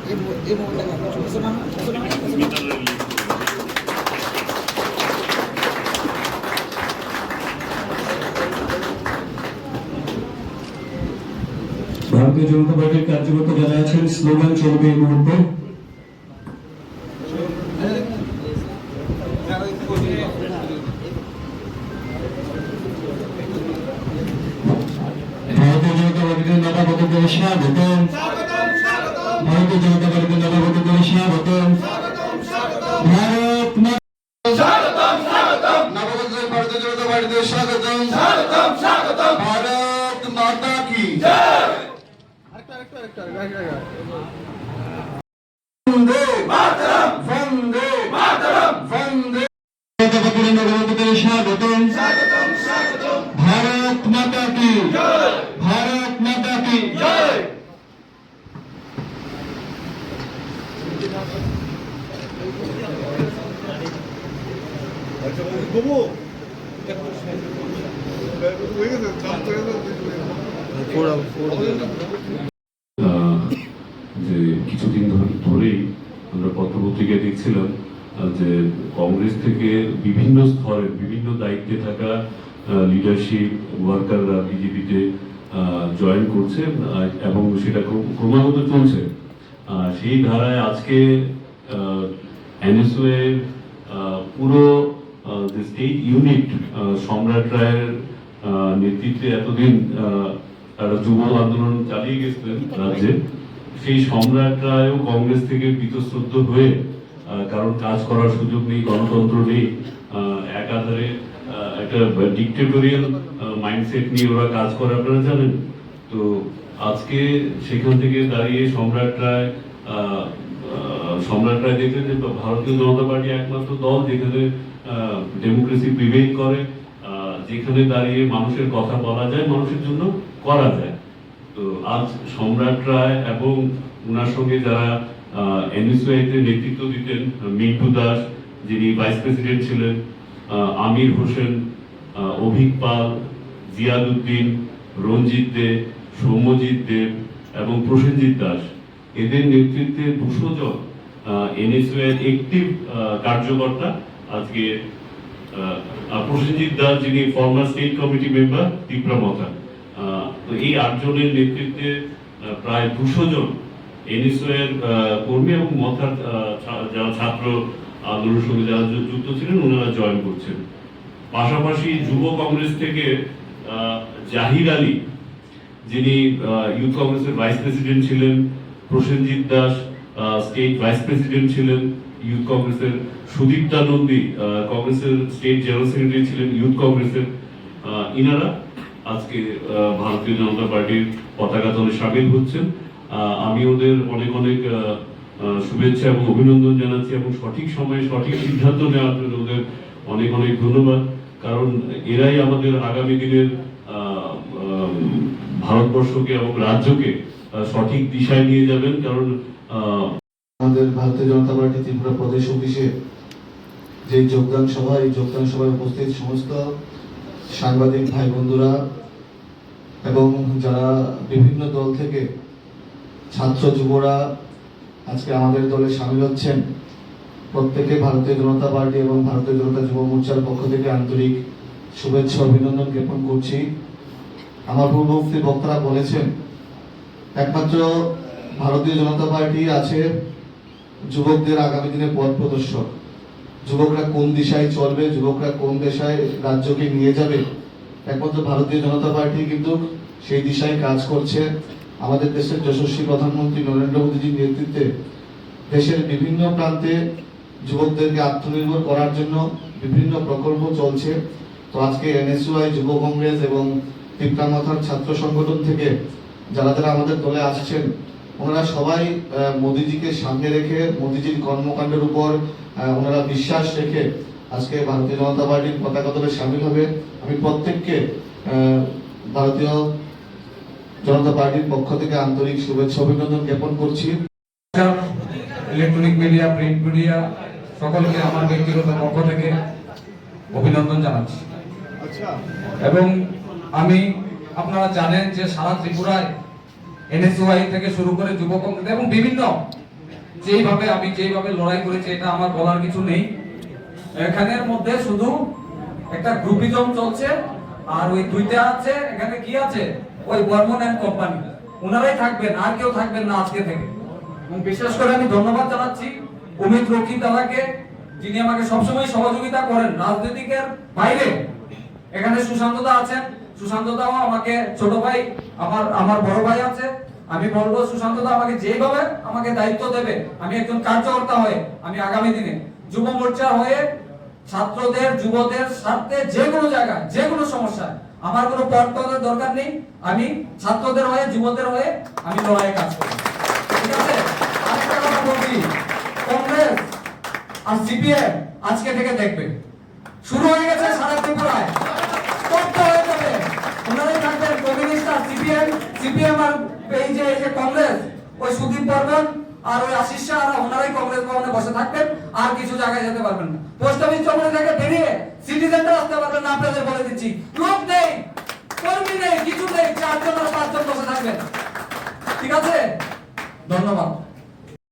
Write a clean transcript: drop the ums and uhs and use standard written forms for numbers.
ভারতীয় জনতা পার্টির কার্যকর্তা যারা আছেন স্লোগান চলবে এই মুহূর্তে। ভারতীয় জনতা পার্টির নেতা কর্মীদের স্বাগতম, ভারতীয় জনতা পার্টির নেতা কর্মীদের স্বাগতম। ভারত নবগঠিত ভারতীয় জনতা পার্টিদের স্বাগতম, ভারত মাতা কি বন্দে মাতরম, বন্দে মাতরম, বন্দে নবগঠিত স্বাগতম, ভারত মাতা কি জয়, ভারত মাতা কি জয়। যে কিছুদিন ধরেই আমরা পত্রপত্রিকায় দেখছিলাম যে কংগ্রেস থেকে বিভিন্ন স্তরের বিভিন্ন দায়িত্বে থাকা লিডারশিপ ওয়ার্কাররা বিজেপিতে জয়েন করছে এবং সেটা ক্রমাগত চলছে। সেই ধারায় আজকে এনএসইউ এর পুরো যে স্টেট ইউনিট সম্রাট রায়ের নেতৃত্বে এতদিন তারা যুব আন্দোলন চালিয়ে গেছিলেন রাজ্যে, সেই সম্রাট রায়ও কংগ্রেস থেকে বীতশ্রদ্ধ হয়ে, কারণ কাজ করার সুযোগ নেই, গণতন্ত্র নেই, একাধারে একটা ডিক্টেটোরিয়াল মাইন্ডসেট নিয়ে ওরা কাজ করে, আপনারা জানেন। তো আজকে সেখান থেকে দাঁড়িয়ে সম্রাট রায় দেখলেন যে ভারতীয় জনতা পার্টি একমাত্র দল যেখানে ডেমোক্রেসি প্রিভেইল করে, যেখানে দাঁড়িয়ে মানুষের কথা বলা যায়, মানুষের জন্য করা যায়। তো আজ সম্রাট রায় এবং ওনার সঙ্গে যারা এনএসইউতে নেতৃত্ব দিতেন, মিন্টু দাস যিনি ভাইস প্রেসিডেন্ট ছিলেন, আমির হোসেন, অভিক পাল, জিয়াদ উদ্দিন, রঞ্জিত দে, সৌম্যজিৎ দেব এবং প্রসেনজিৎ দাস, এদের নেতৃত্বে 200 জন এনএসইউ এর অ্যাক্টিভ কার্যকর্তা আজকে প্রসেনজিৎ দাস যিনি ফর্মার স্টেট কমিটি মেম্বার তীব্রামথা, তো এই 8 জনের নেতৃত্বে প্রায় 200 জন এনএসইউ এর কর্মী এবং মথার যারা ছাত্র আন্দোলনের সঙ্গে যারা যুক্ত ছিলেন ওনারা জয়েন করছেন। পাশাপাশি যুব কংগ্রেস থেকে জাহির আলী যিনি ইউথ কংগ্রেসের ভাইস প্রেসিডেন্ট ছিলেন, Prosenjit Das state vice president ছিলেন ইউথ কংগ্রেসের, সুদীপ্তা নন্দী কংগ্রেসের স্টেট জেনারেল সেক্রেটারি ছিলেন ইউথ কংগ্রেসের, ইনারা আজকে ভারতীয় জনতা পার্টির পতাকা তলে সামিল হচ্ছেন। আমি ওদের অনেক অনেক শুভেচ্ছা এবং অভিনন্দন জানাচ্ছি এবং সঠিক সময়ে সঠিক সিদ্ধান্ত নেওয়ার জন্য ওদের অনেক অনেক ধন্যবাদ, কারণ এরাই আমাদের আগামী দিনের ভারতবর্ষকে এবং রাজ্যকে সঠিক দিশায় নিয়ে যাবেন। কারণ আমাদের ভারতীয় জনতা পার্টি ত্রিপুরা প্রদেশ অফিসে যে যোগদান সভায় উপস্থিত সমস্ত সাংবাদিক ভাই বন্ধুরা এবং যারা বিভিন্ন দল থেকে ছাত্র যুবরা আজকে আমাদের দলে সামিল হচ্ছেন, প্রত্যেকে ভারতীয় জনতা পার্টি এবং ভারতীয় জনতা যুব মোর্চার পক্ষ থেকে আন্তরিক শুভেচ্ছা অভিনন্দন জ্ঞাপন করছি। আমার পূর্ববর্তী বক্তারা বলেছেন, একমাত্র ভারতীয় জনতা পার্টি আছে যুবকদের আগামী দিনে পথ প্রদর্শক। যুবকরা কোন দিশায় চলবে, যুবকরা কোন দিশায় রাজ্যকে নিয়ে যাবে, একমাত্র ভারতীয় জনতা পার্টি কিন্তু সেই দিশায় কাজ করছে। আমাদের দেশের যশস্বী প্রধানমন্ত্রী নরেন্দ্র মোদীজির নেতৃত্বে দেশের বিভিন্ন প্রান্তে যুবকদেরকে আত্মনির্ভর করার জন্য বিভিন্ন প্রকল্প চলছে। তো আজকে এনএসইউ যুব কংগ্রেস এবং তীব্রামথার ছাত্র সংগঠন থেকে যারা যারা আমাদের দলে আসছেন, ওনারা সবাই মোদীজিকে সামনে রেখে, মোদীজির কর্মকাণ্ডের উপর ওনারা বিশ্বাস রেখে আজকে ভারতীয় জনতা পার্টির পতাকা তলে সামিল হবে। আমি প্রত্যেককে ভারতীয় জনতা পার্টির পক্ষ থেকে আন্তরিক শুভেচ্ছা অভিনন্দন জ্ঞাপন করছি। ইলেকট্রনিক মিডিয়া, প্রিন্ট মিডিয়া সকলকে আমার ব্যক্তিগত পক্ষ থেকে অভিনন্দন জানাচ্ছি। এবং আমি আপনারা জানেন যে সারা ত্রিপুরায় এনএসইউ থেকে শুরু করে যুব কংগ্রেস এবং বিভিন্ন আমি যেভাবে লড়াই করেছি এটা আমার বলার কিছু নেই। এখানের মধ্যে শুধু একটা গ্রুপিজম চলছে, আর ওই দুইটা আছে, এখানে কি আছে, ওই বর্মন এন্ড কোম্পানি, ওনারাই থাকবেন, আর কেউ থাকবেন না আজকে থেকে। এবং বিশেষ করে আমি ধন্যবাদ জানাচ্ছি অমিত রক্ষিত দাদাকে, যিনি আমাকে সবসময় সহযোগিতা করেন রাজনীতিকের বাইরে। এখানে সুশান্ত দা আছেন, সুশান্ত দাও আমাকে ছোট ভাই, আমার বড় ভাই আছে। আমি বলবো সুশান্ত দা আমাকে যেভাবে আমাকে দায়িত্ব দেবে, আমি একজন কার্যকর্তা হয়ে আমি আগামী দিনে যুব মোর্চা হয়ে ছাত্রদের যুবদের স্বার্থে যে কোনো জায়গায় যে কোনো সমস্যা, আমার কোনো পদত্যাগের দরকার নেই, আমি ছাত্রদের হয়ে যুবদের হয়ে আমি লড়াইয়ে কাজ করব। ঠিক আছে? আরেকটা কথা বলছি, কংগ্রেস আর সিপিএম আজকে থেকে দেখবে শুরু হয়ে গেছে সারা ত্রিপুরায়, স্তব্ধ হয়ে যাবে। ওনারাই থাকবেন কমিউনিস্ট আর সিপিএম আর এই যে কংগ্রেস, ওই সুদীপ বর্মন আর ওই আশিস শাহ, আর ওনারাই কংগ্রেস ভবনে বসে থাকবেন, আর কিছু জায়গায় যেতে পারবেন না। পোস্ট অফিস চৌমুহনী থেকে বেরিয়ে সিটি সেন্টার আসতে পারবেন না, আপনাদের বলে দিচ্ছি। লোক নেই, কর্মী নেই, কিছু নেই, 4 জন আর 5 জন বসে থাকবেন। ঠিক আছে? ধন্যবাদ।